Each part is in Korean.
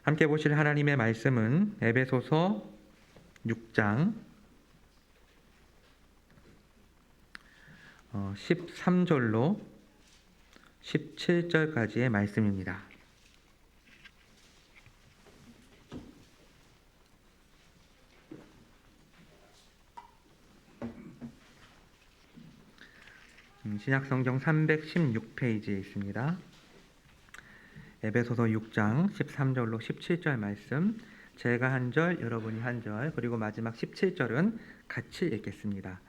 함께 보실 하나님의 말씀은 에베소서 6장 13절로 17절까지의 말씀입니다. 신약성경 316페이지에 있습니다. 에베소서 6장 13절로 17절 말씀, 제가 한 절, 여러분이 한 절, 그리고 마지막 17절은 같이 읽겠습니다.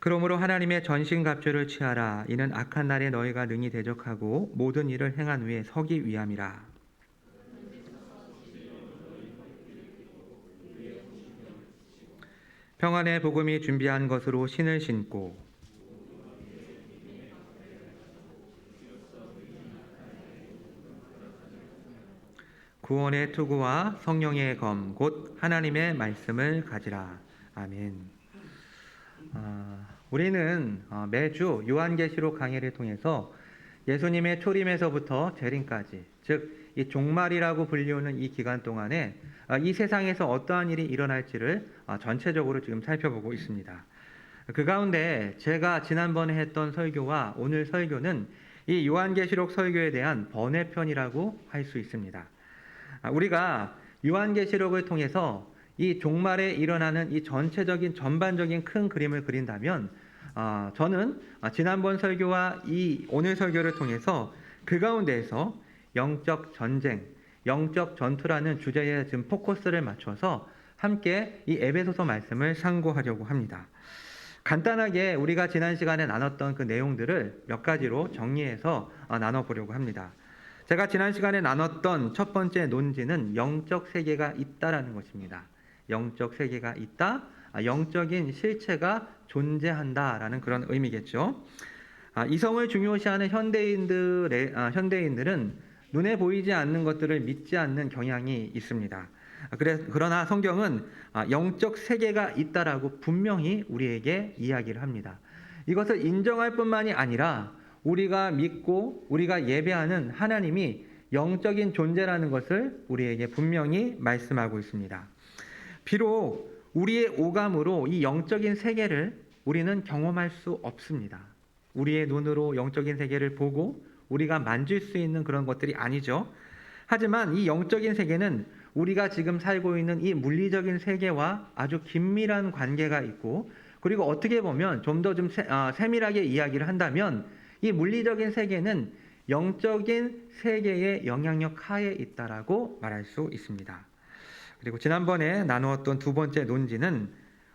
그러므로 하나님의 전신갑주를 취하라. 이는 악한 날에 너희가 능히 대적하고 모든 일을 행한 후에 서기 위함이라. 평안의 복음이 준비한 것으로 신을 신고 구원의 투구와 성령의 검, 곧 하나님의 말씀을 가지라. 아멘. 우리는 매주 요한계시록 강해를 통해서 예수님의 초림에서부터 재림까지, 즉 이 종말이라고 불리우는 이 기간 동안에 이 세상에서 어떠한 일이 일어날지를 전체적으로 지금 살펴보고 있습니다. 그 가운데 제가 지난번에 했던 설교와 오늘 설교는 이 요한계시록 설교에 대한 번외편이라고 할 수 있습니다. 우리가 요한계시록을 통해서 이 종말에 일어나는 이 전체적인 전반적인 큰 그림을 그린다면 저는 지난번 설교와 이 오늘 설교를 통해서 그 가운데에서 영적 전쟁, 영적 전투라는 주제에 지금 포커스를 맞춰서 함께 이 에베소서 말씀을 상고하려고 합니다. 간단하게 우리가 지난 시간에 나눴던 그 내용들을 몇 가지로 정리해서 나눠보려고 합니다. 제가 지난 시간에 나눴던 첫 번째 논지는 영적 세계가 있다라는 것입니다. 영적 세계가 있다, 영적인 실체가 존재한다라는 그런 의미겠죠. 이성을 중요시하는 현대인들은 눈에 보이지 않는 것들을 믿지 않는 경향이 있습니다. 그러나 성경은 영적 세계가 있다라고 분명히 우리에게 이야기를 합니다. 이것을 인정할 뿐만이 아니라 우리가 믿고 우리가 예배하는 하나님이 영적인 존재라는 것을 우리에게 분명히 말씀하고 있습니다. 비록 우리의 오감으로 이 영적인 세계를 우리는 경험할 수 없습니다. 우리의 눈으로 영적인 세계를 보고 우리가 만질 수 있는 그런 것들이 아니죠. 하지만 이 영적인 세계는 우리가 지금 살고 있는 이 물리적인 세계와 아주 긴밀한 관계가 있고, 그리고 어떻게 보면 좀 더 세밀하게 이야기를 한다면 이 물리적인 세계는 영적인 세계의 영향력 하에 있다라고 말할 수 있습니다. 그리고 지난번에 나누었던 두 번째 논지는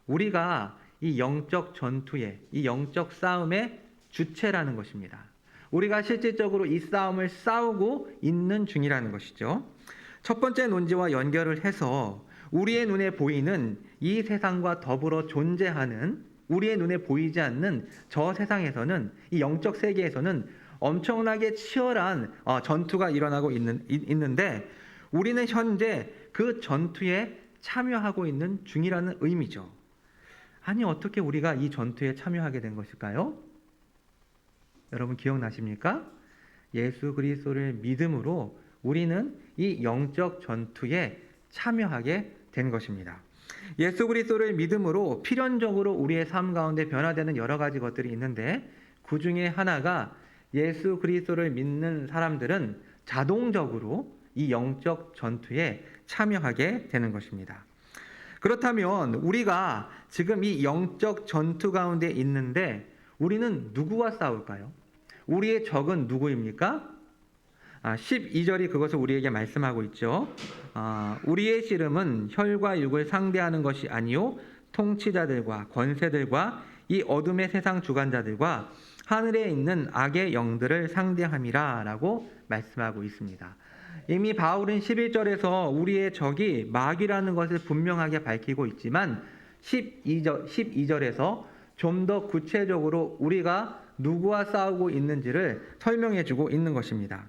우리가 이 영적 전투의, 이 영적 싸움의 주체라는 것입니다. 우리가 실질적으로 이 싸움을 싸우고 있는 중이라는 것이죠. 첫 번째 논지와 연결을 해서 우리의 눈에 보이는 이 세상과 더불어 존재하는, 우리의 눈에 보이지 않는 저 세상에서는, 이 영적 세계에서는 엄청나게 치열한 전투가 일어나고 있는데 우리는 현재 그 전투에 참여하고 있는 중이라는 의미죠. 아니, 어떻게 우리가 이 전투에 참여하게 된 것일까요? 여러분 기억나십니까? 예수 그리스도를 믿음으로 우리는 이 영적 전투에 참여하게 된 것입니다. 예수 그리스도를 믿음으로 필연적으로 우리의 삶 가운데 변화되는 여러 가지 것들이 있는데, 그 중에 하나가 예수 그리스도를 믿는 사람들은 자동적으로 이 영적 전투에 참여하게 되는 것입니다. 그렇다면 우리가 지금 이 영적 전투 가운데 있는데 우리는 누구와 싸울까요? 우리의 적은 누구입니까? 12절이 그것을 우리에게 말씀하고 있죠. 우리의 씨름은 혈과 육을 상대하는 것이 아니요 통치자들과 권세들과 이 어둠의 세상 주관자들과 하늘에 있는 악의 영들을 상대함이라 라고 말씀하고 있습니다. 이미 바울은 11절에서 우리의 적이 마귀라는 것을 분명하게 밝히고 있지만 12절에서 좀 더 구체적으로 우리가 누구와 싸우고 있는지를 설명해주고 있는 것입니다.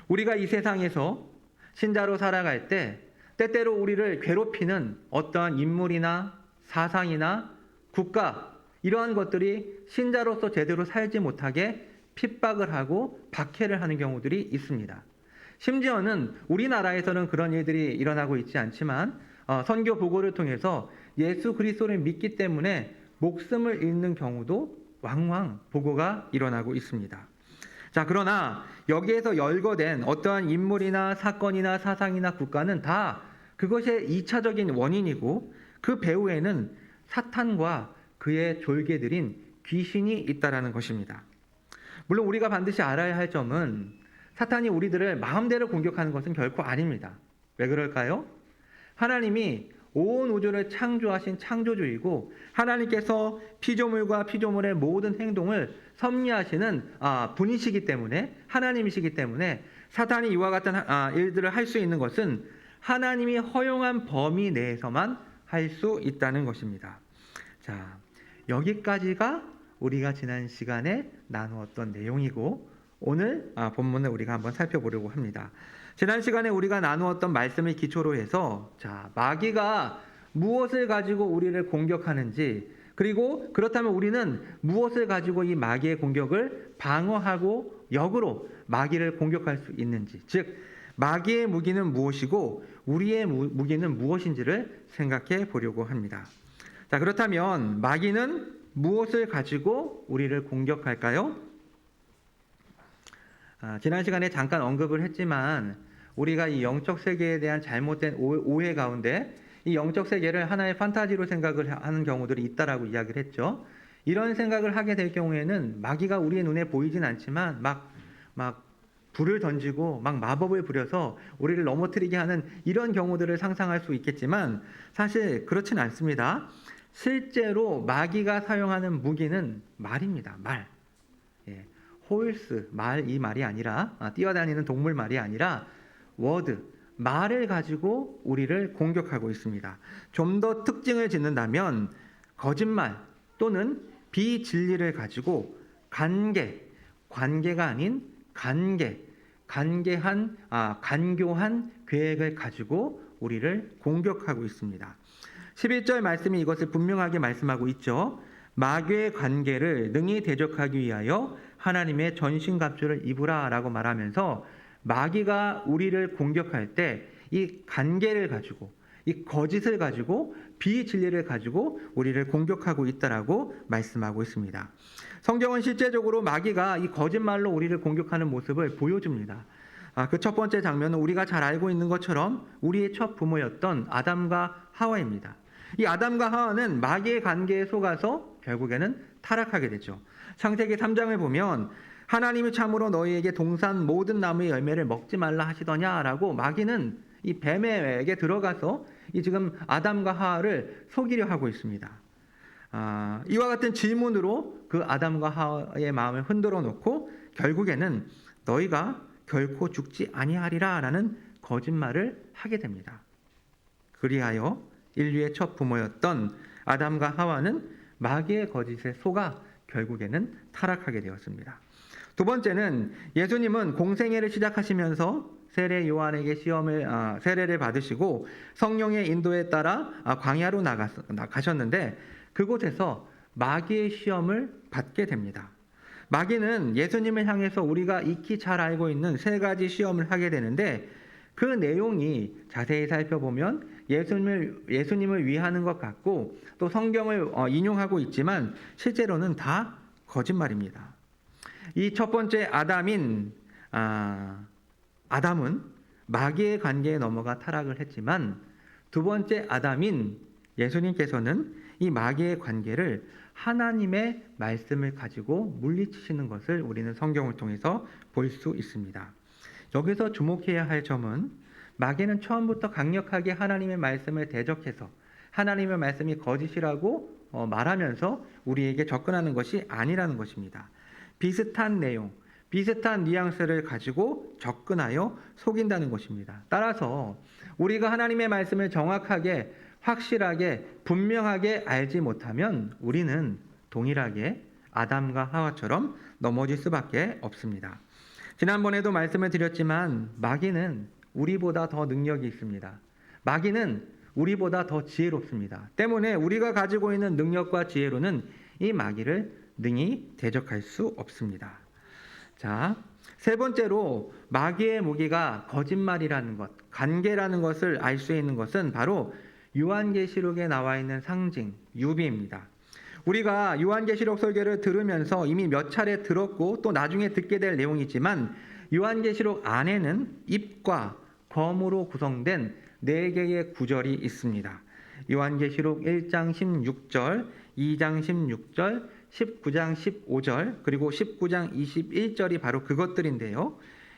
우리가 이 세상에서 신자로 살아갈 때 때때로 우리를 괴롭히는 어떠한 인물이나 사상이나 국가, 이러한 것들이 신자로서 제대로 살지 못하게 핍박을 하고 박해를 하는 경우들이 있습니다. 심지어는 우리나라에서는 그런 일들이 일어나고 있지 않지만 선교 보고를 통해서 예수 그리스도를 믿기 때문에 목숨을 잃는 경우도 왕왕 보고가 일어나고 있습니다. 자, 그러나 여기에서 열거된 어떠한 인물이나 사건이나 사상이나 국가는 다 그것의 2차적인 원인이고 그 배후에는 사탄과 그의 졸개들인 귀신이 있다라는 것입니다. 물론 우리가 반드시 알아야 할 점은 사탄이 우리들을 마음대로 공격하는 것은 결코 아닙니다. 왜 그럴까요? 하나님이 온 우주를 창조하신 창조주이고 하나님께서 피조물과 피조물의 모든 행동을 섭리하시는 분이시기 때문에 하나님이시기 때문에 사탄이 이와 같은 일들을 할 수 있는 것은 하나님이 허용한 범위 내에서만 할 수 있다는 것입니다. 자, 여기까지가 우리가 지난 시간에 나누었던 내용이고 오늘 본문을 우리가 한번 살펴보려고 합니다. 지난 시간에 우리가 나누었던 말씀을 기초로 해서 자, 마귀가 무엇을 가지고 우리를 공격하는지 그리고 그렇다면 우리는 무엇을 가지고 이 마귀의 공격을 방어하고 역으로 마귀를 공격할 수 있는지 즉 마귀의 무기는 무엇이고 우리의 무기는 무엇인지를 생각해 보려고 합니다. 자, 그렇다면 마귀는 무엇을 가지고 우리를 공격할까요? 지난 시간에 잠깐 언급을 했지만 우리가 이 영적 세계에 대한 잘못된 오해 가운데 이 영적 세계를 하나의 판타지로 생각을 하는 경우들이 있다라고 이야기를 했죠. 이런 생각을 하게 될 경우에는 마귀가 우리의 눈에 보이진 않지만 막 불을 던지고 막 마법을 부려서 우리를 넘어뜨리게 하는 이런 경우들을 상상할 수 있겠지만 사실 그렇진 않습니다. 실제로 마귀가 사용하는 무기는 말입니다. 말. 예. 호일스, 말, 이 말이 아니라 뛰어다니는 동물 말이 아니라 워드, 말을 가지고 우리를 공격하고 있습니다. 좀 더 특징을 짓는다면 거짓말 또는 비진리를 가지고 관계가 아닌 간교한 계획을 가지고 우리를 공격하고 있습니다. 11절 말씀이 이것을 분명하게 말씀하고 있죠. 마귀의 관계를 능히 대적하기 위하여 하나님의 전신갑주를 입으라 라고 말하면서 마귀가 우리를 공격할 때 이 관계를 가지고 이 거짓을 가지고 비진리를 가지고 우리를 공격하고 있다라고 말씀하고 있습니다. 성경은 실제적으로 마귀가 이 거짓말로 우리를 공격하는 모습을 보여줍니다. 그 첫 번째 장면은 우리가 잘 알고 있는 것처럼 우리의 첫 부모였던 아담과 하와입니다. 이 아담과 하와는 마귀의 관계에 속아서 결국에는 타락하게 되죠. 창세기 3장을 보면 하나님이 참으로 너희에게 동산 모든 나무의 열매를 먹지 말라 하시더냐라고 마귀는 이 뱀에게 들어가서 이 지금 아담과 하와를 속이려 하고 있습니다. 이와 같은 질문으로 그 아담과 하와의 마음을 흔들어 놓고 결국에는 너희가 결코 죽지 아니하리라라는 거짓말을 하게 됩니다. 그리하여 인류의 첫 부모였던 아담과 하와는 마귀의 거짓에 속아 결국에는 타락하게 되었습니다. 두 번째는 예수님은 공생애를 시작하시면서 세례 요한에게 세례를 받으시고 성령의 인도에 따라 광야로 나가셨는데 그곳에서 마귀의 시험을 받게 됩니다. 마귀는 예수님을 향해서 우리가 익히 잘 알고 있는 세 가지 시험을 하게 되는데 그 내용이 자세히 살펴보면 예수님을 위하는 것 같고 또 성경을 인용하고 있지만 실제로는 다 거짓말입니다. 이 첫 번째 아담은 마귀의 관계에 넘어가 타락을 했지만 두 번째 아담인 예수님께서는 이 마귀의 관계를 하나님의 말씀을 가지고 물리치시는 것을 우리는 성경을 통해서 볼 수 있습니다. 여기서 주목해야 할 점은 마귀는 처음부터 강력하게 하나님의 말씀을 대적해서 하나님의 말씀이 거짓이라고 말하면서 우리에게 접근하는 것이 아니라는 것입니다. 비슷한 내용, 비슷한 뉘앙스를 가지고 접근하여 속인다는 것입니다. 따라서 우리가 하나님의 말씀을 정확하게, 확실하게, 분명하게 알지 못하면 우리는 동일하게 아담과 하와처럼 넘어질 수밖에 없습니다. 지난번에도 말씀을 드렸지만 마귀는 우리보다 더 능력이 있습니다. 마귀는 우리보다 더 지혜롭습니다. 때문에 우리가 가지고 있는 능력과 지혜로는 이 마귀를 능히 대적할 수 없습니다. 자, 세 번째로 마귀의 무기가 거짓말이라는 것, 관계라는 것을 알 수 있는 것은 바로 요한계시록에 나와 있는 상징, 유비입니다. 우리가 요한계시록 설교를 들으면서 이미 몇 차례 들었고 또 나중에 듣게 될 내용이지만 요한계시록 안에는 입과 검으로 구성된 4개의 구절이 있습니다. 요한계시록 1장 16절, 2장 16절, 19장 15절, 그리고 19장 21절이 바로 그것들인데요.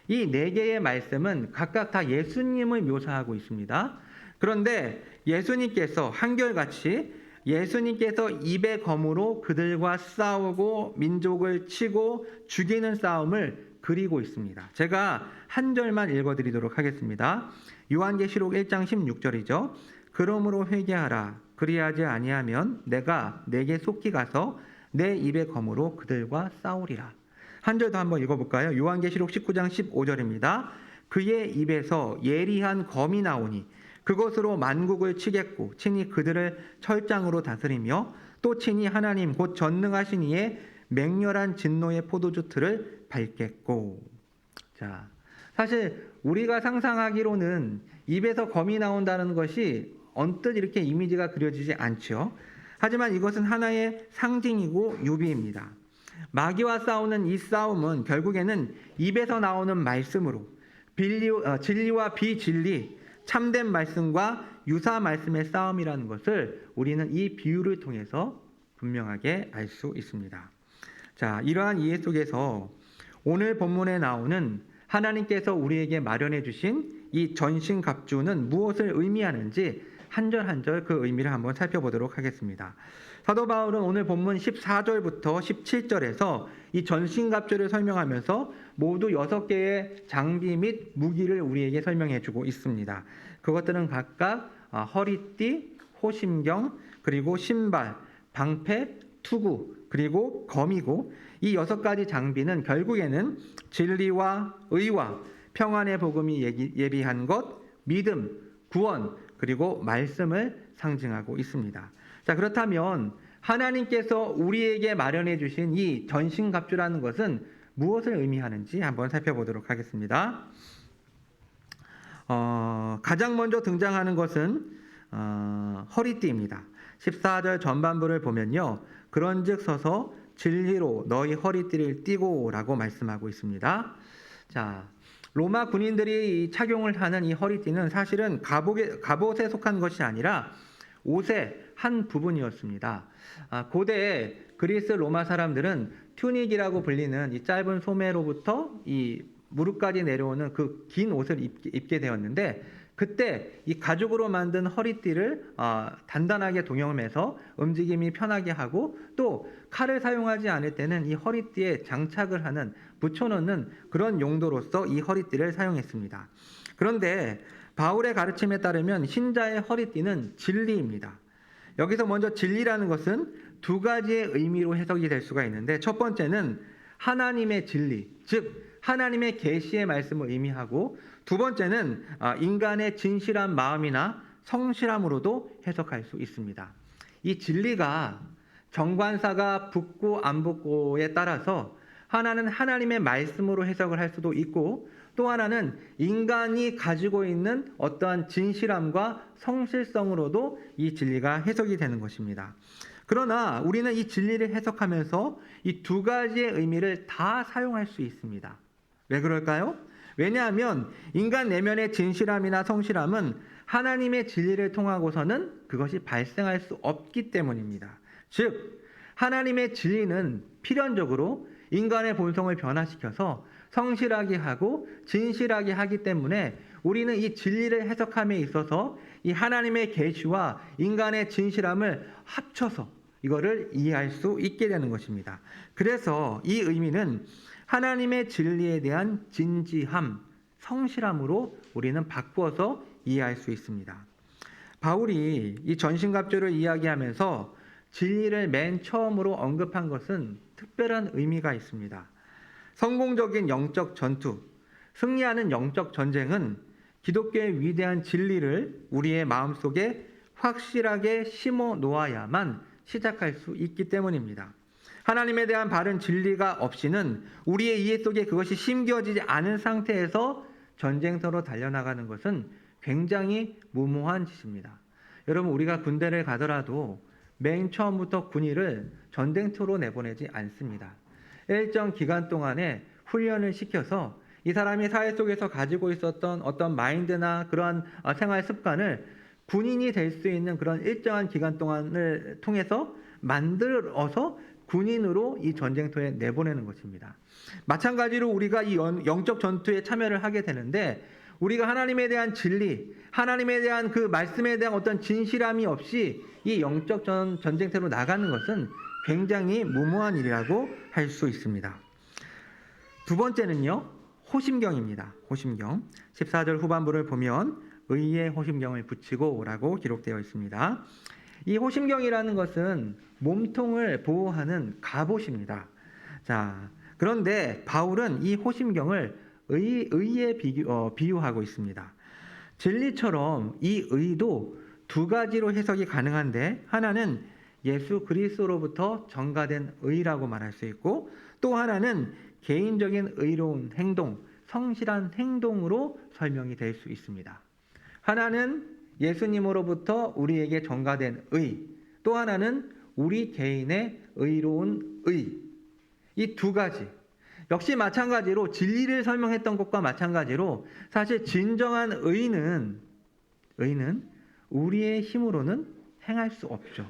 이 4개의 말씀은 각각 다 예수님을 묘사하고 있습니다. 그런데 예수님께서 한결같이 예수님께서 입의 검으로 그들과 싸우고 민족을 치고 죽이는 싸움을 그리고 있습니다. 제가 한 절만 읽어드리도록 하겠습니다. 요한계시록 1장 16절이죠. 그러므로 회개하라. 그리하지 아니하면 내가 내게 속히 가서 내 입의 검으로 그들과 싸우리라. 한 절 더 한번 읽어볼까요? 요한계시록 19장 15절입니다. 그의 입에서 예리한 검이 나오니 그것으로 만국을 치겠고 친히 그들을 철장으로 다스리며 또 친히 하나님 곧 전능하신 이의 맹렬한 진노의 포도주 틀을 밟겠고. 자, 사실 우리가 상상하기로는 입에서 검이 나온다는 것이 언뜻 이렇게 이미지가 그려지지 않죠. 하지만 이것은 하나의 상징이고 유비입니다. 마귀와 싸우는 이 싸움은 결국에는 입에서 나오는 말씀으로 진리와 비진리, 참된 말씀과 유사 말씀의 싸움이라는 것을 우리는 이 비유를 통해서 분명하게 알 수 있습니다. 자, 이러한 이해 속에서 오늘 본문에 나오는 하나님께서 우리에게 마련해 주신 이 전신갑주는 무엇을 의미하는지 한 절 한 절 그 의미를 한번 살펴보도록 하겠습니다. 사도 바울은 오늘 본문 14절부터 17절에서 이 전신갑주를 설명하면서 모두 6개의 장비 및 무기를 우리에게 설명해 주고 있습니다. 그것들은 각각 허리띠, 호심경, 그리고 신발, 방패, 투구, 그리고 검이고 이 6가지 장비는 결국에는 진리와 의와 평안의 복음이 예비한 것, 믿음, 구원, 그리고 말씀을 상징하고 있습니다. 자, 그렇다면 하나님께서 우리에게 마련해 주신 이 전신갑주라는 것은 무엇을 의미하는지 한번 살펴보도록 하겠습니다. 가장 먼저 등장하는 것은 허리띠입니다. 14절 전반부를 보면요. 그런즉 서서 진리로 너희 허리띠를 띠고 라고 말씀하고 있습니다. 자, 로마 군인들이 착용을 하는 이 허리띠는 사실은 갑옷에 속한 것이 아니라 옷의 한 부분이었습니다. 고대 그리스 로마 사람들은 튜닉이라고 불리는 이 짧은 소매로부터 이 무릎까지 내려오는 그 긴 옷을 입게 되었는데 그때 이 가죽으로 만든 허리띠를 단단하게 동여매서 움직임이 편하게 하고 또 칼을 사용하지 않을 때는 이 허리띠에 장착을 하는 붙여놓는 그런 용도로서 이 허리띠를 사용했습니다. 그런데 바울의 가르침에 따르면 신자의 허리띠는 진리입니다. 여기서 먼저 진리라는 것은 2가지의 의미로 해석이 될 수가 있는데 첫 번째는 하나님의 진리, 즉 하나님의 계시의 말씀을 의미하고 두 번째는 인간의 진실한 마음이나 성실함으로도 해석할 수 있습니다. 이 진리가 정관사가 붙고 안 붙고에 따라서 하나는 하나님의 말씀으로 해석을 할 수도 있고 또 하나는 인간이 가지고 있는 어떠한 진실함과 성실성으로도 이 진리가 해석이 되는 것입니다. 그러나 우리는 이 진리를 해석하면서 이 2가지의 의미를 다 사용할 수 있습니다. 왜 그럴까요? 왜냐하면 인간 내면의 진실함이나 성실함은 하나님의 진리를 통하고서는 그것이 발생할 수 없기 때문입니다. 즉 하나님의 진리는 필연적으로 인간의 본성을 변화시켜서 성실하게 하고 진실하게 하기 때문에 우리는 이 진리를 해석함에 있어서 이 하나님의 계시와 인간의 진실함을 합쳐서 이거를 이해할 수 있게 되는 것입니다. 그래서 이 의미는 하나님의 진리에 대한 진지함, 성실함으로 우리는 바꾸어서 이해할 수 있습니다. 바울이 이 전신갑주를 이야기하면서 진리를 맨 처음으로 언급한 것은 특별한 의미가 있습니다. 성공적인 영적 전투, 승리하는 영적 전쟁은 기독교의 위대한 진리를 우리의 마음속에 확실하게 심어 놓아야만 시작할 수 있기 때문입니다. 하나님에 대한 바른 진리가 없이는 우리의 이해 속에 그것이 심겨지지 않은 상태에서 전쟁터로 달려나가는 것은 굉장히 무모한 짓입니다. 여러분, 우리가 군대를 가더라도 맨 처음부터 군의를 전쟁터로 내보내지 않습니다. 일정 기간 동안에 훈련을 시켜서 이 사람이 사회 속에서 가지고 있었던 어떤 마인드나 그러한 생활 습관을 군인이 될 수 있는 그런 일정한 기간 동안을 통해서 만들어서 군인으로 이 전쟁터에 내보내는 것입니다. 마찬가지로 우리가 이 영적 전투에 참여를 하게 되는데 우리가 하나님에 대한 진리, 하나님에 대한 그 말씀에 대한 어떤 진실함이 없이 이 영적 전쟁터로 나가는 것은 굉장히 무모한 일이라고 할 수 있습니다. 두 번째는요, 호심경입니다. 호심경. 14절 후반부를 보면 의의 호심경을 붙이고 라고 기록되어 있습니다. 이 호심경이라는 것은 몸통을 보호하는 갑옷입니다. 자, 그런데 바울은 이 호심경을 의에 비유하고 있습니다. 진리처럼 이 의도 두 가지로 해석이 가능한데 하나는 예수 그리스도로부터 전가된 의라고 말할 수 있고 또 하나는 개인적인 의로운 행동, 성실한 행동으로 설명이 될 수 있습니다. 하나는 예수님으로부터 우리에게 전가된 의, 또 하나는 우리 개인의 의로운 의. 이 두 가지. 역시 마찬가지로 진리를 설명했던 것과 마찬가지로 사실 진정한 의는 우리의 힘으로는 행할 수 없죠.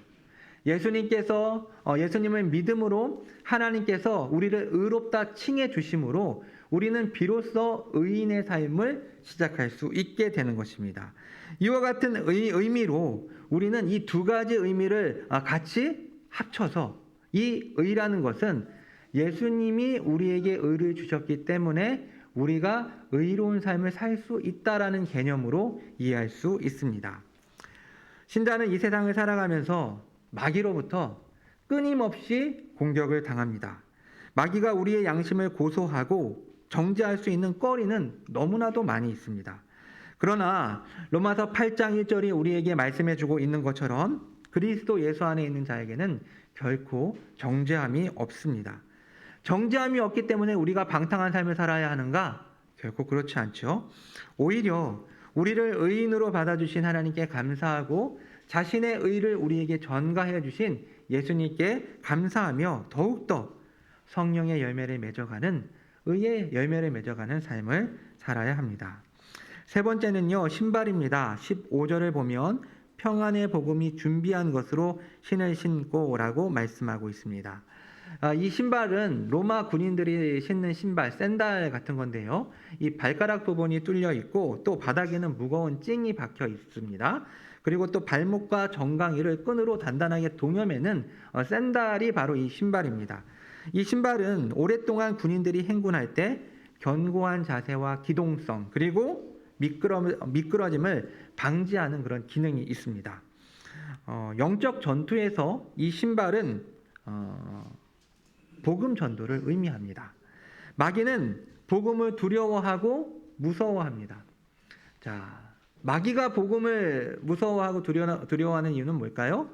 예수님을 믿음으로 하나님께서 우리를 의롭다 칭해 주심으로 우리는 비로소 의인의 삶을 시작할 수 있게 되는 것입니다. 이와 같은 의미로 우리는 이 두 가지 의미를 같이 합쳐서 이 의라는 것은 예수님이 우리에게 의를 주셨기 때문에 우리가 의로운 삶을 살 수 있다라는 개념으로 이해할 수 있습니다. 신자는 이 세상을 살아가면서 마귀로부터 끊임없이 공격을 당합니다. 마귀가 우리의 양심을 고소하고 정죄할 수 있는 거리는 너무나도 많이 있습니다. 그러나 로마서 8장 1절이 우리에게 말씀해주고 있는 것처럼 그리스도 예수 안에 있는 자에게는 결코 정죄함이 없습니다. 정죄함이 없기 때문에 우리가 방탕한 삶을 살아야 하는가? 결코 그렇지 않죠. 오히려 우리를 의인으로 받아주신 하나님께 감사하고 자신의 의를 우리에게 전가해 주신 예수님께 감사하며 더욱더 성령의 열매를 맺어가는 의의 열매를 맺어가는 삶을 살아야 합니다. 세 번째는요, 신발입니다. 15절을 보면 평안의 복음이 준비한 것으로 신을 신고 라고 말씀하고 있습니다. 이 신발은 로마 군인들이 신는 신발, 샌들 같은 건데요. 이 발가락 부분이 뚫려 있고 또 바닥에는 무거운 찡이 박혀 있습니다. 그리고 또 발목과 정강이를 끈으로 단단하게 동여매는 샌들이 바로 이 신발입니다. 이 신발은 오랫동안 군인들이 행군할 때 견고한 자세와 기동성 그리고 미끄러짐을 방지하는 그런 기능이 있습니다. 영적 전투에서 이 신발은 복음 전도를 의미합니다. 마귀는 복음을 두려워하고 무서워합니다. 자, 마귀가 복음을 무서워하고 두려워하는 이유는 뭘까요?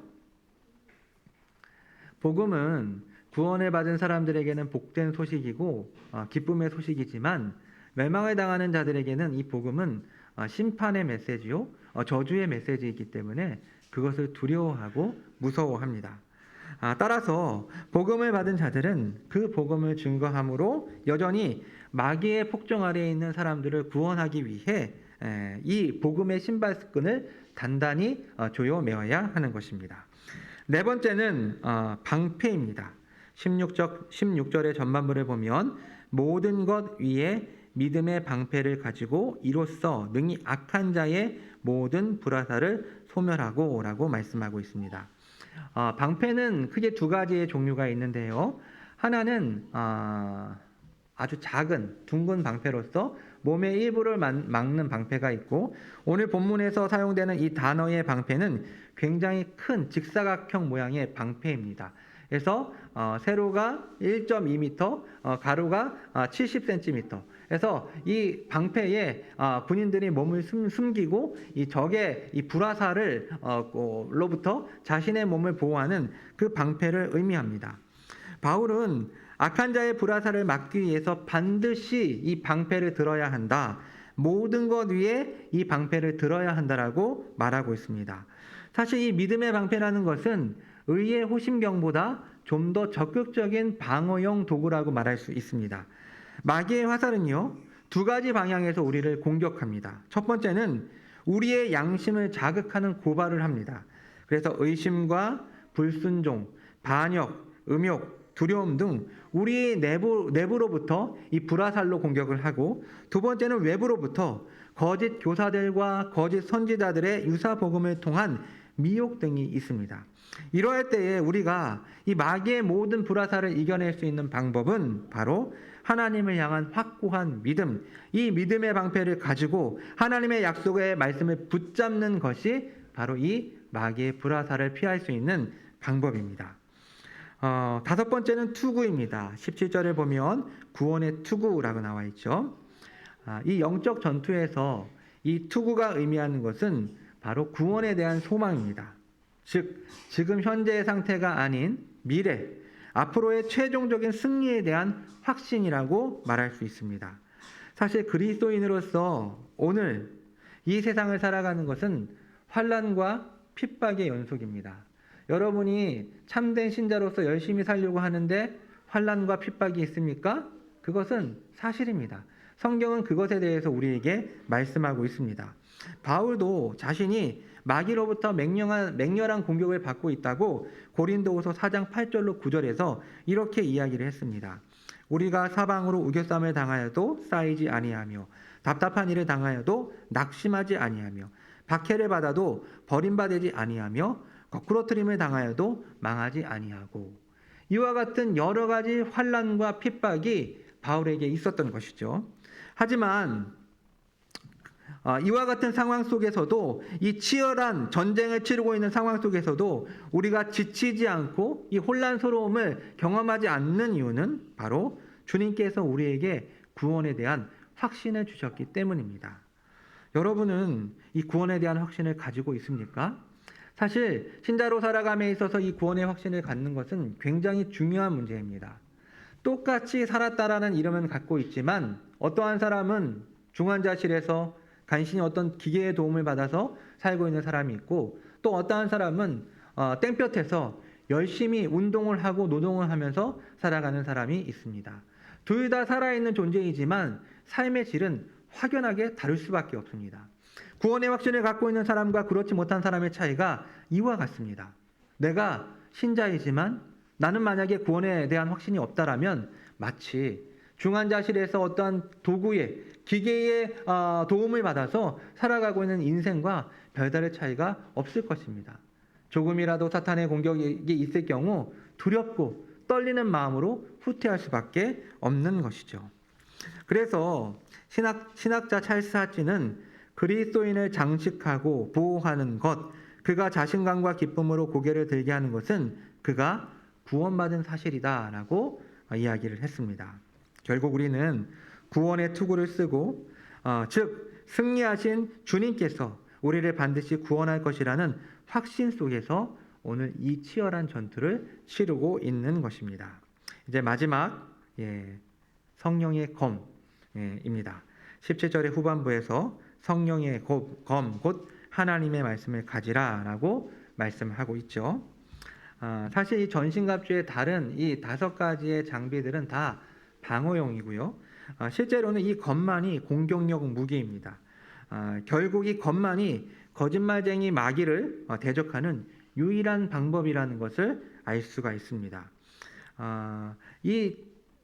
복음은 구원을 받은 사람들에게는 복된 소식이고 기쁨의 소식이지만 멸망을 당하는 자들에게는 이 복음은 심판의 메시지요, 저주의 메시지이기 때문에 그것을 두려워하고 무서워합니다. 따라서 복음을 받은 자들은 그 복음을 증거함으로 여전히 마귀의 폭정 아래에 있는 사람들을 구원하기 위해 이 복음의 신발끈을 단단히 조여매어야 하는 것입니다. 네 번째는 방패입니다. 16절의 전반부를 보면 모든 것 위에 믿음의 방패를 가지고 이로써 능히 악한 자의 모든 불화살을 소멸하고 라고 말씀하고 있습니다. 방패는 크게 두 가지의 종류가 있는데요. 하나는 아주 작은 둥근 방패로서 몸의 일부를 막는 방패가 있고 오늘 본문에서 사용되는 이 단어의 방패는 굉장히 큰 직사각형 모양의 방패입니다. 그래서 세로가 1.2m, 가로가 70cm. 그래서 이 방패에 군인들이 몸을 숨기고 이 적의 이 불화살을 로부터 자신의 몸을 보호하는 그 방패를 의미합니다. 바울은 악한 자의 불화살을 막기 위해서 반드시 이 방패를 들어야 한다. 모든 것 위에 이 방패를 들어야 한다라고 말하고 있습니다. 사실 이 믿음의 방패라는 것은 의의 호심경보다 좀 더 적극적인 방어용 도구라고 말할 수 있습니다. 마귀의 화살은요, 두 가지 방향에서 우리를 공격합니다. 첫 번째는 우리의 양심을 자극하는 고발을 합니다. 그래서 의심과 불순종, 반역, 음욕, 두려움 등 우리 내부로부터 이 불화살로 공격을 하고, 두 번째는 외부로부터 거짓 교사들과 거짓 선지자들의 유사 복음을 통한 미혹 등이 있습니다. 이러할 때에 우리가 이 마귀의 모든 불화살을 이겨낼 수 있는 방법은 바로 하나님을 향한 확고한 믿음, 이 믿음의 방패를 가지고 하나님의 약속의 말씀을 붙잡는 것이 바로 이 마귀의 불화살을 피할 수 있는 방법입니다. 다섯 번째는 투구입니다. 17절에 보면 구원의 투구라고 나와 있죠. 이 영적 전투에서 이 투구가 의미하는 것은 바로 구원에 대한 소망입니다. 즉, 지금 현재의 상태가 아닌 미래, 앞으로의 최종적인 승리에 대한 확신이라고 말할 수 있습니다. 사실 그리스도인으로서 오늘 이 세상을 살아가는 것은 환난과 핍박의 연속입니다. 여러분이 참된 신자로서 열심히 살려고 하는데 환난과 핍박이 있습니까? 그것은 사실입니다. 성경은 그것에 대해서 우리에게 말씀하고 있습니다. 바울도 자신이 마귀로부터 맹렬한 공격을 받고 있다고 고린도후서 4장 8절로 9절에서 이렇게 이야기를 했습니다. 우리가 사방으로 우겨쌈을 당하여도 쌓이지 아니하며 답답한 일을 당하여도 낙심하지 아니하며 박해를 받아도 버림받지 아니하며 거꾸러뜨림을 당하여도 망하지 아니하고, 이와 같은 여러 가지 환난과 핍박이 바울에게 있었던 것이죠. 하지만 이와 같은 상황 속에서도, 이 치열한 전쟁을 치르고 있는 상황 속에서도 우리가 지치지 않고 이 혼란스러움을 경험하지 않는 이유는 바로 주님께서 우리에게 구원에 대한 확신을 주셨기 때문입니다. 여러분은 이 구원에 대한 확신을 가지고 있습니까? 사실 신자로 살아감에 있어서 이 구원의 확신을 갖는 것은 굉장히 중요한 문제입니다. 똑같이 살았다라는 이름은 갖고 있지만 어떠한 사람은 중환자실에서 간신히 어떤 기계의 도움을 받아서 살고 있는 사람이 있고, 또 어떠한 사람은 땡볕에서 열심히 운동을 하고 노동을 하면서 살아가는 사람이 있습니다. 둘 다 살아있는 존재이지만 삶의 질은 확연하게 다를 수밖에 없습니다. 구원의 확신을 갖고 있는 사람과 그렇지 못한 사람의 차이가 이와 같습니다. 내가 신자이지만 나는 만약에 구원에 대한 확신이 없다라면 마치 중환자실에서 어떠한 도구의 기계의 도움을 받아서 살아가고 있는 인생과 별다른 차이가 없을 것입니다. 조금이라도 사탄의 공격이 있을 경우 두렵고 떨리는 마음으로 후퇴할 수밖에 없는 것이죠. 그래서 신학자 찰스 하치는 그리스도인을 장식하고 보호하는 것, 그가 자신감과 기쁨으로 고개를 들게 하는 것은 그가 구원받은 사실이다라고 이야기를 했습니다. 결국 우리는 구원의 투구를 쓰고, 즉 승리하신 주님께서 우리를 반드시 구원할 것이라는 확신 속에서 오늘 이 치열한 전투를 치르고 있는 것입니다. 이제 마지막 성령의 검입니다. 17절의 후반부에서 성령의 검, 곧 하나님의 말씀을 가지라라고 말씀하고 있죠. 사실 이 전신갑주의 다른 이 5가지의 장비들은 다 방어용이고요. 실제로는 이 검만이 공격력 무기입니다. 결국 이 검만이 거짓말쟁이 마귀를 대적하는 유일한 방법이라는 것을 알 수가 있습니다. 이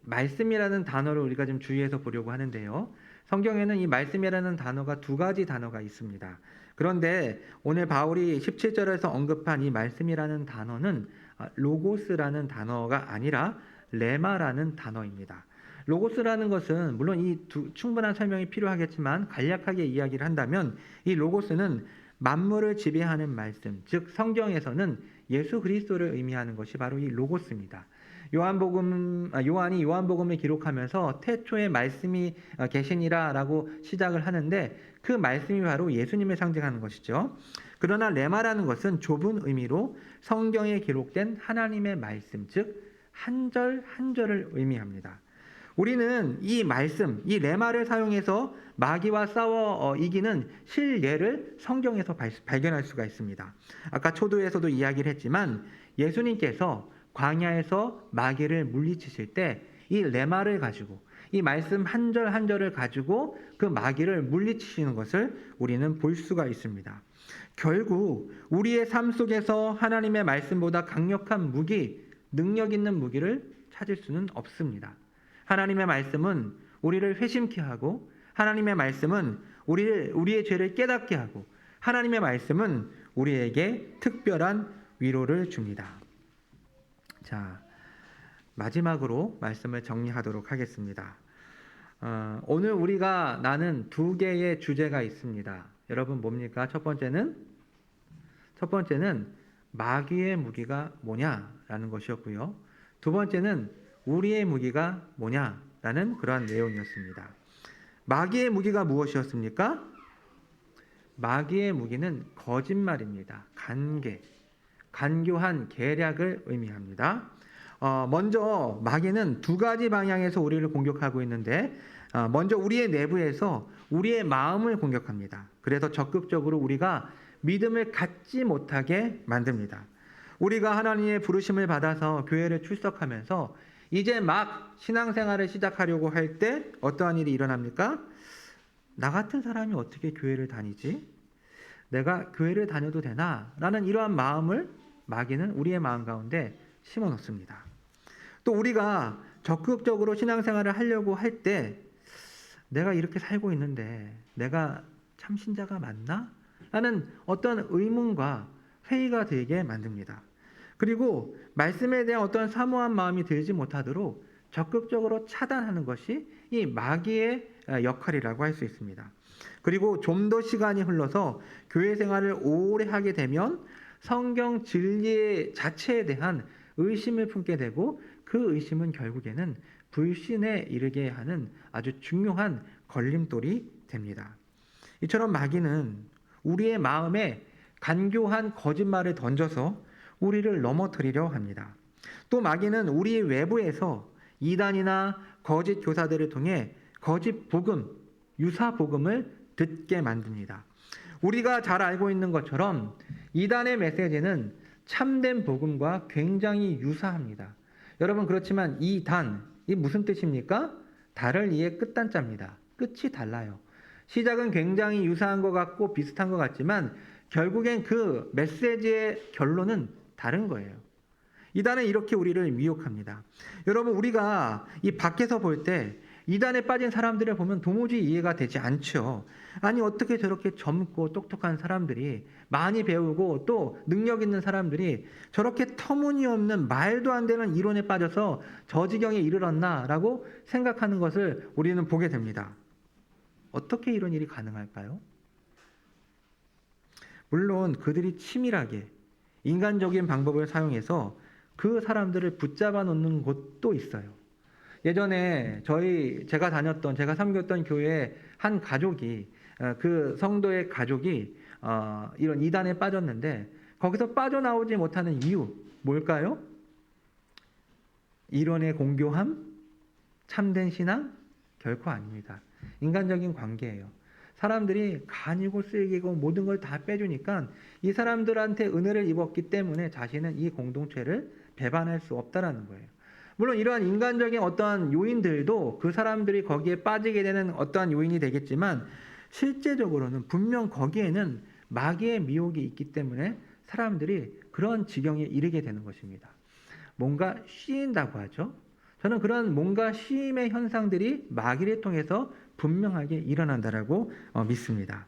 말씀이라는 단어를 우리가 좀 주의해서 보려고 하는데요. 성경에는 이 말씀이라는 단어가 2가지 단어가 있습니다. 그런데 오늘 바울이 17절에서 언급한 이 말씀이라는 단어는 로고스라는 단어가 아니라 레마라는 단어입니다. 로고스라는 것은 물론 이 충분한 설명이 필요하겠지만 간략하게 이야기를 한다면 이 로고스는 만물을 지배하는 말씀, 즉 성경에서는 예수 그리스도를 의미하는 것이 바로 이 로고스입니다. 요한이 요한복음을 기록하면서 태초에 말씀이 계시니라라고 시작을 하는데 그 말씀이 바로 예수님을 상징하는 것이죠. 그러나 레마라는 것은 좁은 의미로 성경에 기록된 하나님의 말씀, 즉 한 절 한 절을 의미합니다. 우리는 이 말씀, 이 레마를 사용해서 마귀와 싸워 이기는 실예를 성경에서 발견할 수가 있습니다. 아까 초도에서도 이야기를 했지만 예수님께서 광야에서 마귀를 물리치실 때 이 레마를 가지고 이 말씀 한 절 한 절을 가지고 그 마귀를 물리치시는 것을 우리는 볼 수가 있습니다. 결국 우리의 삶 속에서 하나님의 말씀보다 강력한 무기, 능력 있는 무기를 찾을 수는 없습니다. 하나님의 말씀은 우리를 회심케 하고, 하나님의 말씀은 우리의 죄를 깨닫게 하고, 하나님의 말씀은 우리에게 특별한 위로를 줍니다. 자, 마지막으로 말씀을 정리하도록 하겠습니다. 오늘 우리가 나눈 두 개의 주제가 있습니다. 여러분 뭡니까? 첫 번째는 마귀의 무기가 뭐냐라는 것이었고요. 두 번째는 우리의 무기가 뭐냐라는 그러한 내용이었습니다. 마귀의 무기가 무엇이었습니까? 마귀의 무기는 거짓말입니다. 간교한 계략을 의미합니다. 먼저 마귀는 두 가지 방향에서 우리를 공격하고 있는데, 먼저 우리의 내부에서 우리의 마음을 공격합니다. 그래서 적극적으로 우리가 믿음을 갖지 못하게 만듭니다. 우리가 하나님의 부르심을 받아서 교회를 출석하면서 이제 막 신앙생활을 시작하려고 할 때 어떠한 일이 일어납니까? 나 같은 사람이 어떻게 교회를 다니지? 내가 교회를 다녀도 되나? 라는 이러한 마음을 마귀는 우리의 마음 가운데 심어 놓습니다. 또 우리가 적극적으로 신앙생활을 하려고 할 때 내가 이렇게 살고 있는데 내가 참 신자가 맞나? 라는 어떤 의문과 회의가 들게 만듭니다. 그리고 말씀에 대한 어떤 사모한 마음이 들지 못하도록 적극적으로 차단하는 것이 이 마귀의 역할이라고 할 수 있습니다. 그리고 좀 더 시간이 흘러서 교회 생활을 오래 하게 되면 성경 진리 자체에 대한 의심을 품게 되고, 그 의심은 결국에는 불신에 이르게 하는 아주 중요한 걸림돌이 됩니다. 이처럼 마귀는 우리의 마음에 간교한 거짓말을 던져서 우리를 넘어뜨리려 합니다. 또 마귀는 우리 외부에서 이단이나 거짓 교사들을 통해 거짓 복음, 유사 복음을 듣게 만듭니다. 우리가 잘 알고 있는 것처럼 이단의 메시지는 참된 복음과 굉장히 유사합니다. 여러분, 그렇지만 이단, 이 무슨 뜻입니까? 달을 이의 끝단자입니다. 끝이 달라요. 시작은 굉장히 유사한 것 같고 비슷한 것 같지만 결국엔 그 메시지의 결론은 다른 거예요. 이단은 이렇게 우리를 미혹합니다. 여러분, 우리가 이 밖에서 볼 때 이단에 빠진 사람들을 보면 도무지 이해가 되지 않죠. 아니, 어떻게 저렇게 젊고 똑똑한 사람들이, 많이 배우고 또 능력 있는 사람들이 저렇게 터무니없는 말도 안 되는 이론에 빠져서 저 지경에 이르렀나라고 생각하는 것을 우리는 보게 됩니다. 어떻게 이런 일이 가능할까요? 물론 그들이 치밀하게 인간적인 방법을 사용해서 그 사람들을 붙잡아 놓는 곳도 있어요. 예전에 제가 섬겼던 교회의 한 가족이, 그 성도의 가족이 이런 이단에 빠졌는데 거기서 빠져나오지 못하는 이유 뭘까요? 이론의 공교함? 참된 신앙? 결코 아닙니다. 인간적인 관계예요. 사람들이 간이고 쓸기고 모든 걸 다 빼주니까 이 사람들한테 은혜를 입었기 때문에 자신은 이 공동체를 배반할 수 없다라는 거예요. 물론 이러한 인간적인 어떠한 요인들도 그 사람들이 거기에 빠지게 되는 어떠한 요인이 되겠지만, 실제적으로는 분명 거기에는 마귀의 미혹이 있기 때문에 사람들이 그런 지경에 이르게 되는 것입니다. 뭔가 씌인다고 하죠. 저는 그런 뭔가 씌임의 현상들이 마귀를 통해서 분명하게 일어난다라고 믿습니다.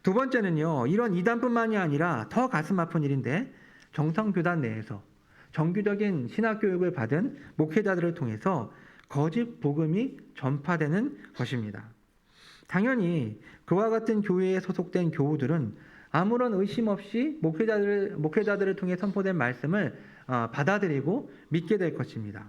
두 번째는요, 이런 이단뿐만이 아니라 더 가슴 아픈 일인데, 정성교단 내에서 정규적인 신학교육을 받은 목회자들을 통해서 거짓 복음이 전파되는 것입니다. 당연히 그와 같은 교회에 소속된 교우들은 아무런 의심 없이 목회자들을 통해 선포된 말씀을 받아들이고 믿게 될 것입니다.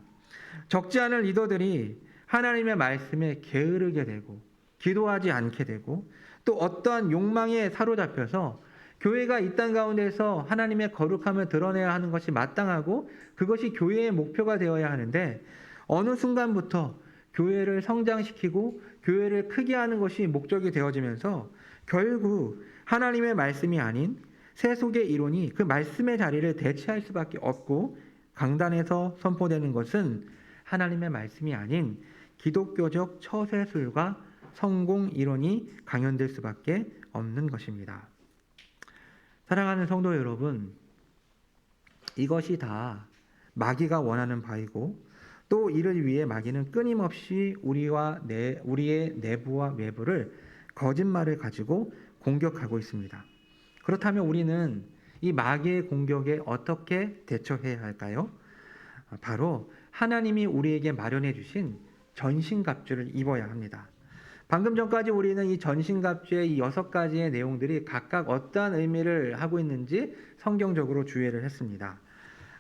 적지 않은 리더들이 하나님의 말씀에 게으르게 되고 기도하지 않게 되고 또 어떠한 욕망에 사로잡혀서 교회가 이 땅 가운데서 하나님의 거룩함을 드러내야 하는 것이 마땅하고 그것이 교회의 목표가 되어야 하는데 어느 순간부터 교회를 성장시키고 교회를 크게 하는 것이 목적이 되어지면서 결국 하나님의 말씀이 아닌 세속의 이론이 그 말씀의 자리를 대체할 수밖에 없고 강단에서 선포되는 것은 하나님의 말씀이 아닌 기독교적 처세술과 성공 이론이 강연될 수밖에 없는 것입니다. 사랑하는 성도 여러분, 이것이 다 마귀가 원하는 바이고 또 이를 위해 마귀는 끊임없이 우리의 내부와 외부를 거짓말을 가지고 공격하고 있습니다. 그렇다면 우리는 이 마귀의 공격에 어떻게 대처해야 할까요? 바로 하나님이 우리에게 마련해 주신 전신갑주를 입어야 합니다. 방금 전까지 우리는 이 전신갑주의 이 6가지의 내용들이 각각 어떠한 의미를 하고 있는지 성경적으로 주의를 했습니다.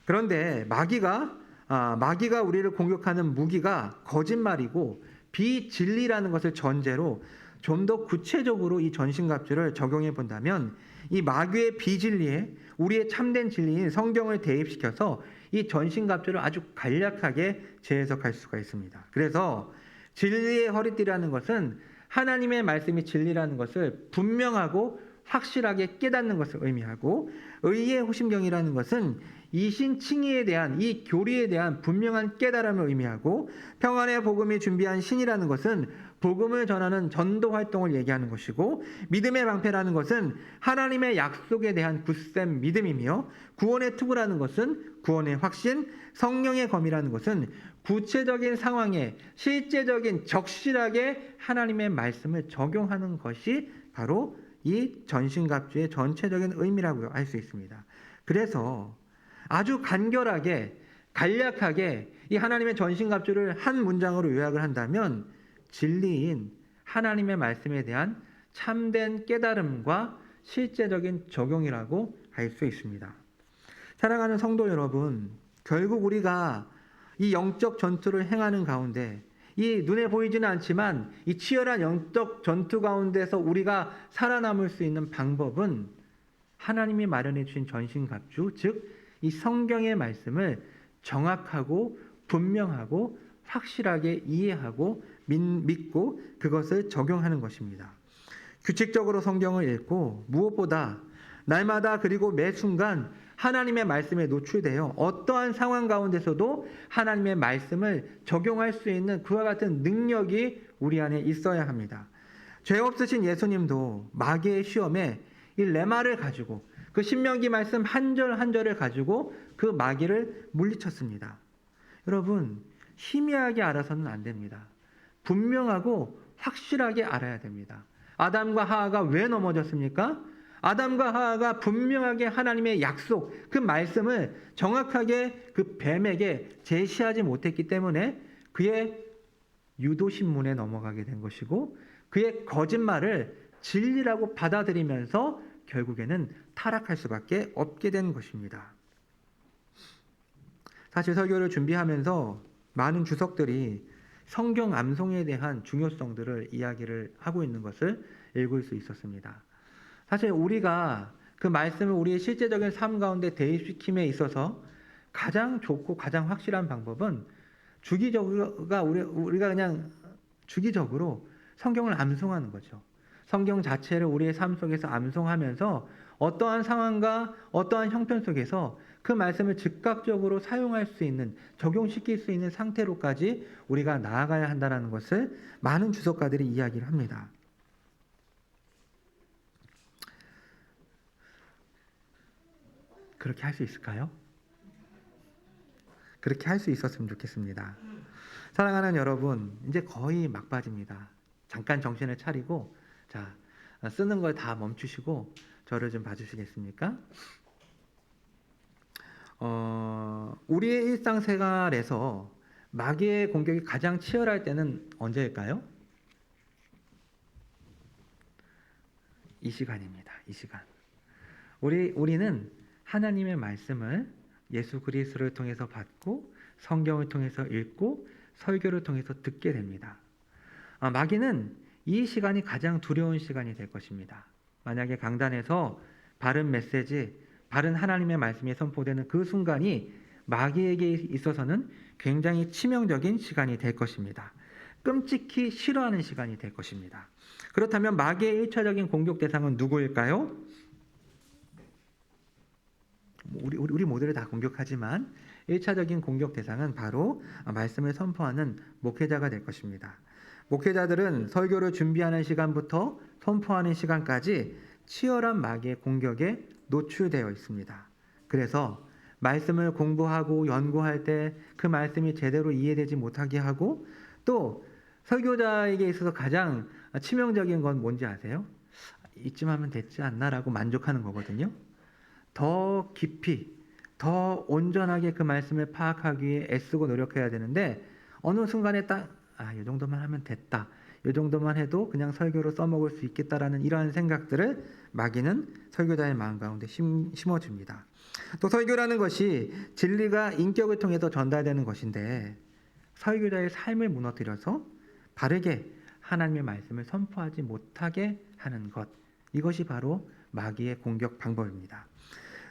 그런데 마귀가 우리를 공격하는 무기가 거짓말이고 비진리라는 것을 전제로 좀 더 구체적으로 이 전신갑주를 적용해 본다면 이 마귀의 비진리에 우리의 참된 진리인 성경을 대입시켜서 이 전신갑주를 아주 간략하게 재해석할 수가 있습니다. 그래서 진리의 허리띠라는 것은 하나님의 말씀이 진리라는 것을 분명하고 확실하게 깨닫는 것을 의미하고, 의의 호심경이라는 것은 이신칭의에 대한, 이 교리에 대한 분명한 깨달음을 의미하고, 평안의 복음이 준비한 신이라는 것은 복음을 전하는 전도 활동을 얘기하는 것이고, 믿음의 방패라는 것은 하나님의 약속에 대한 굳센 믿음이며, 구원의 투구라는 것은 구원의 확신, 성령의 검이라는 것은 구체적인 상황에 실제적인 적실하게 하나님의 말씀을 적용하는 것이 바로 이 전신갑주의 전체적인 의미라고 할 수 있습니다. 그래서 아주 간결하게 간략하게 이 하나님의 전신갑주를 한 문장으로 요약을 한다면 진리인 하나님의 말씀에 대한 참된 깨달음과 실제적인 적용이라고 할 수 있습니다. 사랑하는 성도 여러분, 결국 우리가 이 영적 전투를 행하는 가운데 이 눈에 보이지는 않지만 이 치열한 영적 전투 가운데서 우리가 살아남을 수 있는 방법은 하나님이 마련해 주신 전신갑주, 즉 이 성경의 말씀을 정확하고 분명하고 확실하게 이해하고 믿고 그것을 적용하는 것입니다. 규칙적으로 성경을 읽고 무엇보다 날마다 그리고 매 순간 하나님의 말씀에 노출되어 어떠한 상황 가운데서도 하나님의 말씀을 적용할 수 있는 그와 같은 능력이 우리 안에 있어야 합니다. 죄 없으신 예수님도 마귀의 시험에 이 레마를 가지고 그 신명기 말씀 한 절 한 절을 가지고 그 마귀를 물리쳤습니다. 여러분, 희미하게 알아서는 안 됩니다. 분명하고 확실하게 알아야 됩니다. 아담과 하하가 왜 넘어졌습니까? 아담과 하하가 분명하게 하나님의 약속, 그 말씀을 정확하게 그 뱀에게 제시하지 못했기 때문에 그의 유도신문에 넘어가게 된 것이고, 그의 거짓말을 진리라고 받아들이면서 결국에는 타락할 수밖에 없게 된 것입니다. 사실 설교를 준비하면서 많은 주석들이 성경 암송에 대한 중요성들을 이야기를 하고 있는 것을 읽을 수 있었습니다. 사실 우리가 그 말씀을 우리의 실제적인 삶 가운데 대입시킴에 있어서 가장 좋고 가장 확실한 방법은 우리가 그냥 주기적으로 성경을 암송하는 거죠. 성경 자체를 우리의 삶 속에서 암송하면서 어떠한 상황과 어떠한 형편 속에서 그 말씀을 즉각적으로 사용할 수 있는, 적용시킬 수 있는 상태로까지 우리가 나아가야 한다는 것을 많은 주석가들이 이야기를 합니다. 그렇게 할 수 있을까요? 그렇게 할 수 있었으면 좋겠습니다. 사랑하는 여러분, 이제 거의 막바지입니다. 잠깐 정신을 차리고 자, 쓰는 걸 다 멈추시고 저를 좀 봐주시겠습니까? 우리의 일상생활에서 마귀의 공격이 가장 치열할 때는 언제일까요? 이 시간입니다. 이 시간. 우리는 하나님의 말씀을 예수 그리스도를 통해서 받고 성경을 통해서 읽고 설교를 통해서 듣게 됩니다. 마귀는 이 시간이 가장 두려운 시간이 될 것입니다. 만약에 강단에서 바른 메시지, 바른 하나님의 말씀이 선포되는 그 순간이 마귀에게 있어서는 굉장히 치명적인 시간이 될 것입니다. 끔찍히 싫어하는 시간이 될 것입니다. 그렇다면 마귀의 1차적인 공격 대상은 누구일까요? 우리 모두를 다 공격하지만 1차적인 공격 대상은 바로 말씀을 선포하는 목회자가 될 것입니다. 목회자들은 설교를 준비하는 시간부터 선포하는 시간까지 치열한 마귀의 공격에 노출되어 있습니다. 그래서 말씀을 공부하고 연구할 때 그 말씀이 제대로 이해되지 못하게 하고, 또 설교자에게 있어서 가장 치명적인 건 뭔지 아세요? 이쯤 하면 됐지 않나라고 만족하는 거거든요. 더 깊이, 더 온전하게 그 말씀을 파악하기 위해 애쓰고 노력해야 되는데, 어느 순간에 딱 이 정도만 하면 됐다, 이 정도만 해도 그냥 설교로 써먹을 수 있겠다라는 이러한 생각들을 마귀는 설교자의 마음 가운데 심어줍니다. 또 설교라는 것이 진리가 인격을 통해서 전달되는 것인데, 설교자의 삶을 무너뜨려서 바르게 하나님의 말씀을 선포하지 못하게 하는 것, 이것이 바로 마귀의 공격 방법입니다.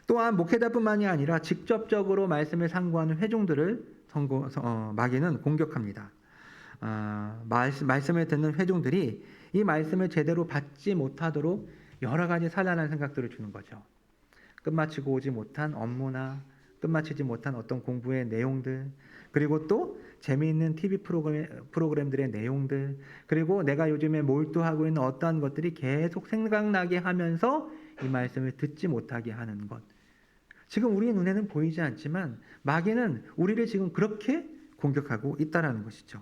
또한 목회자뿐만이 아니라 직접적으로 말씀을 상고하는 회중들을 마귀는 공격합니다. 말씀을 듣는 회중들이 이 말씀을 제대로 받지 못하도록 여러 가지 산란한 생각들을 주는 거죠. 끝마치고 오지 못한 업무나 끝마치지 못한 어떤 공부의 내용들, 그리고 또 재미있는 TV 프로그램들의 내용들, 그리고 내가 요즘에 몰두하고 있는 어떠한 것들이 계속 생각나게 하면서 이 말씀을 듣지 못하게 하는 것. 지금 우리의 눈에는 보이지 않지만 마귀는 우리를 지금 그렇게 공격하고 있다는 것이죠.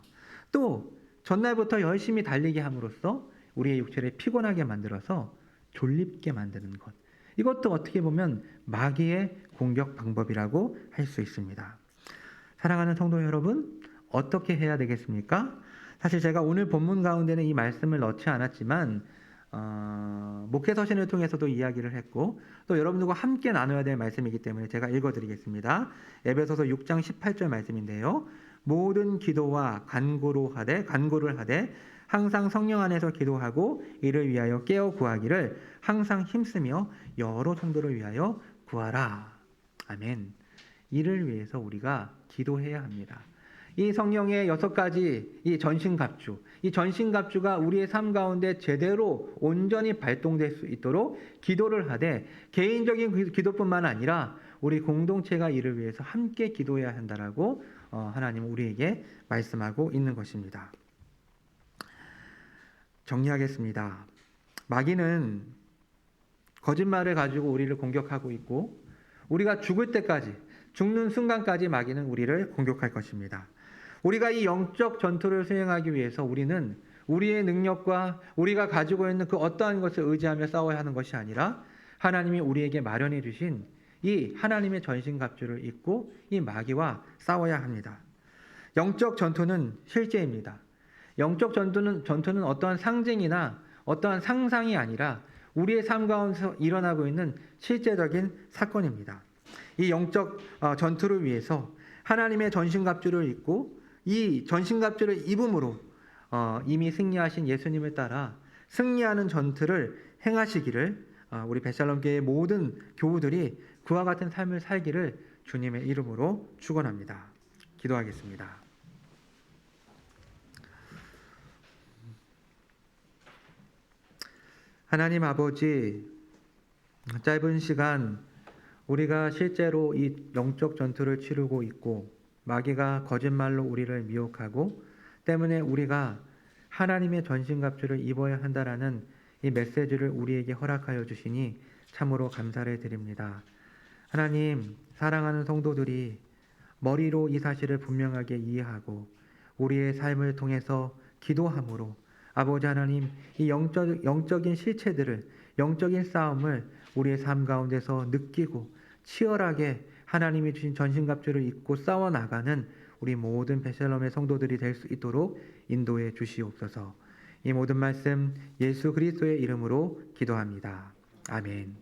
또 전날부터 열심히 달리게 함으로써 우리의 육체를 피곤하게 만들어서 졸립게 만드는 것. 이것도 어떻게 보면 마귀의 공격 방법이라고 할 수 있습니다. 사랑하는 성도 여러분, 어떻게 해야 되겠습니까? 사실 제가 오늘 본문 가운데는 이 말씀을 넣지 않았지만 목회 서신을 통해서도 이야기를 했고, 또 여러분들과 함께 나눠야 될 말씀이기 때문에 제가 읽어드리겠습니다. 에베소서 6장 18절 말씀인데요. 모든 기도와 간구를 하되 항상 성령 안에서 기도하고 이를 위하여 깨어 구하기를 항상 힘쓰며 여러 성도를 위하여 구하라. 아멘. 이를 위해서 우리가 기도해야 합니다. 이 성령의 6가지 이 전신갑주가 우리의 삶 가운데 제대로 온전히 발동될 수 있도록 기도를 하되, 개인적인 기도뿐만 아니라 우리 공동체가 이를 위해서 함께 기도해야 한다라고 하나님은 우리에게 말씀하고 있는 것입니다. 정리하겠습니다. 마귀는 거짓말을 가지고 우리를 공격하고 있고, 우리가 죽는 순간까지 마귀는 우리를 공격할 것입니다. 우리가 이 영적 전투를 수행하기 위해서 우리는 우리의 능력과 우리가 가지고 있는 그 어떠한 것을 의지하며 싸워야 하는 것이 아니라 하나님이 우리에게 마련해 주신 이 하나님의 전신갑주를 입고 이 마귀와 싸워야 합니다. 영적 전투는 실제입니다. 영적 전투는 어떠한 상징이나 어떠한 상상이 아니라 우리의 삶 가운데서 일어나고 있는 실제적인 사건입니다. 이 영적 전투를 위해서 하나님의 전신갑주를 입고 이 전신갑주를 입음으로 이미 승리하신 예수님을 따라 승리하는 전투를 행하시기를 우리 베살롬 교회의 모든 교우들이 그와 같은 삶을 살기를 주님의 이름으로 축원합니다. 기도하겠습니다. 하나님 아버지, 짧은 시간 우리가 실제로 이 영적 전투를 치르고 있고 마귀가 거짓말로 우리를 미혹하고 때문에 우리가 하나님의 전신갑주를 입어야 한다라는 이 메시지를 우리에게 허락하여 주시니 참으로 감사를 드립니다. 하나님, 사랑하는 성도들이 머리로 이 사실을 분명하게 이해하고 우리의 삶을 통해서 기도함으로 아버지 하나님, 이 영적인 실체들을, 영적인 싸움을 우리의 삶 가운데서 느끼고 치열하게 하나님이 주신 전신갑주를 입고 싸워나가는 우리 모든 베셀럼의 성도들이 될 수 있도록 인도해 주시옵소서. 이 모든 말씀 예수 그리스도의 이름으로 기도합니다. 아멘.